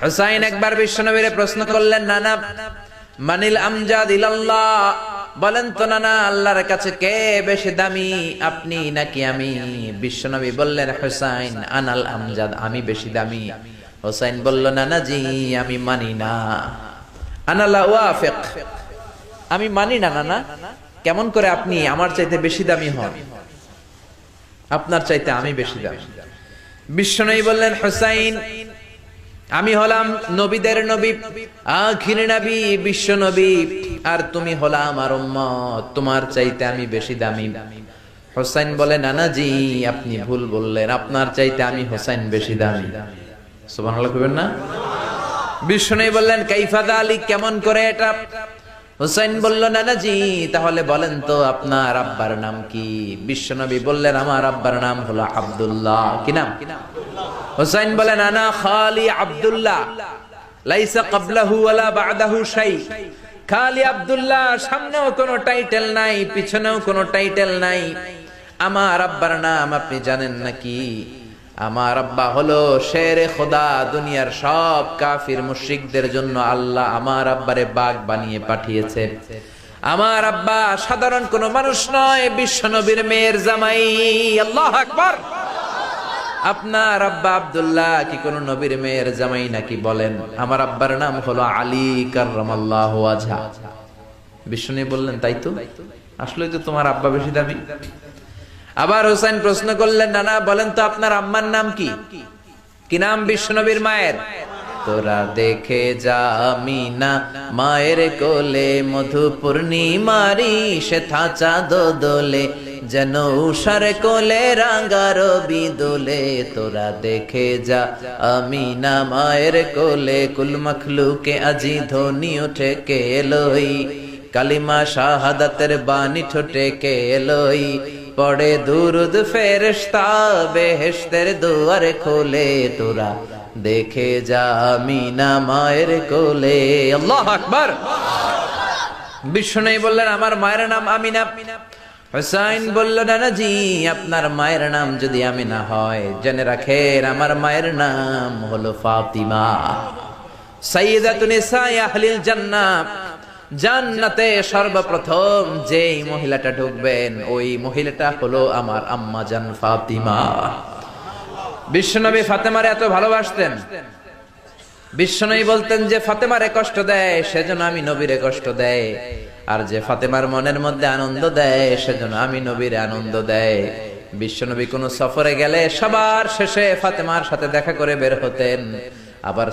হুসাইন একবার বিশ্বনবীরে প্রশ্ন করলেন, নানা মানিল আমজাদ ইলাল্লাহ, বলেন তো নানা আল্লাহর কাছে কে বেশি দামি, আপনি নাকি আমি? বিশ্বনবী বললেন, হুসাইন আনাল আমজাদ, আমি বেশি দামি। হুসাইন বলল, নানা জি আমি মানি না, আনা লা ওয়াফিক, আমি মানি না নানা। কেমন করে আপনি আমার চাইতে বেশি দামি হন? আপনার চাইতে আমি বেশি দামি। বিশ্বনবী বললেন, হুসাইন আমি হলাম নবীদের নবী, আখির নবী বিশ্ব নবী, আর তুমি হলা আমার উম্মত, তোমার চাইতে আমি বেশি দামি। হুসাইন বলে, নানা জি আপনি ভুল বললেন, আপনার চাইতে আমি হুসাইন বেশি দামি। সুবহানাল্লাহ কইবেন না? বিশ্বনবী বললেন, কাইফা যালিক, কেমন করে এটা? হুসাইন বলল, নানা জি তাহলে বলেন তো আপনার আব্বার নাম কি? বিশ্বনবী বললেন, আমার আব্বার নাম হলো আব্দুল্লাহ। কি নাম? হুসাইন বলেন, আনা খালি আব্দুল্লাহ, লাইসা ক্বাবলাহু ওয়ালা বা'দাহু শাই। খালি আব্দুল্লাহ, সামনেও কোনো টাইটেল নাই, পিছনেও কোনো টাইটেল নাই। আমার আব্বার নাম আপনি জানেন নাকি? আমার আব্বা হলো শেরে খোদা, দুনিয়ার সব কাফির মুশরিকদের জন্য আল্লাহ আমার আব্বারে বাগ বানিয়ে পাঠিয়েছে। আমার আব্বা সাধারণ কোনো মানুষ নয়, বিশ্বনবীর মেয়ের জামাই। আল্লাহু আকবার। আপনার আব্বা আব্দুল্লাহ কি কোন নবীর মেয়ের জামাই নাকি? বলেন, আমার আব্বার নাম হলো আলী কাররামাল্লাহু ওয়াজহা। বিশ্বনবী বললেন, তাই তো, আসলে তো তোমার আব্বা বেশি দামি। আবার হুসাইন প্রশ্ন করলেন, নানা বলেন তো আপনার আম্মার নাম কি? কি নাম বিশ্বনবীর মায়ের? তোরা দেখে যা আমিনা মায়ের কোলে, মধু পূর্ণিমারি সেথা চাঁদ দোলে, যেন উষার কোলে রাঙা রবি দোলে। তোরা দেখে যা আমিনা মায়ের কোলে, কুল মখলুকে আজি ধ্বনি ওঠে কে এলোই, কালিমা শাহাদাতের বাণী ঠোঁটে কে এলোই, পড়ে দুরুদ ফেরেশতা বেহেশতের দুয়ার খোলে। তোরা দেখে যা আমিনা মায়ের কোলে। আল্লাহু আকবার। বিশ্বনবী বললেন, আমার মায়ের নাম আমিনা। হুসাইন বলল, নানা জি আপনার মায়ের নাম যদি আমিনা হয়, জেনে রাখেন আমার মায়ের নাম হলো ফাতিমা, সাইয়্যিদাতুন নিসাই আহলিল জান্নাহ। জান্নাতে সর্বপ্রথম যেই মহিলাটা ঢুকবেন, ওই মহিলাটা হলো আমার আম্মা জান ফাতিমা। বিশ্বনবী ফাতেমারে এত ভালোবাসতেন, বিশ্বনবী বলতেন যে ফাতেমারে কষ্ট দেয় সেজন্য আমি নবীরে কষ্ট দেয়, আর যে ফাতেমার মনের মধ্যে আনন্দ দেয় সেজন্য আমি নবীরে আনন্দ দেয়। বিশ্বনবী কোন সফরে গেলে সবার শেষে ফাতেমার সাথে দেখা করে বের হতেন, আবার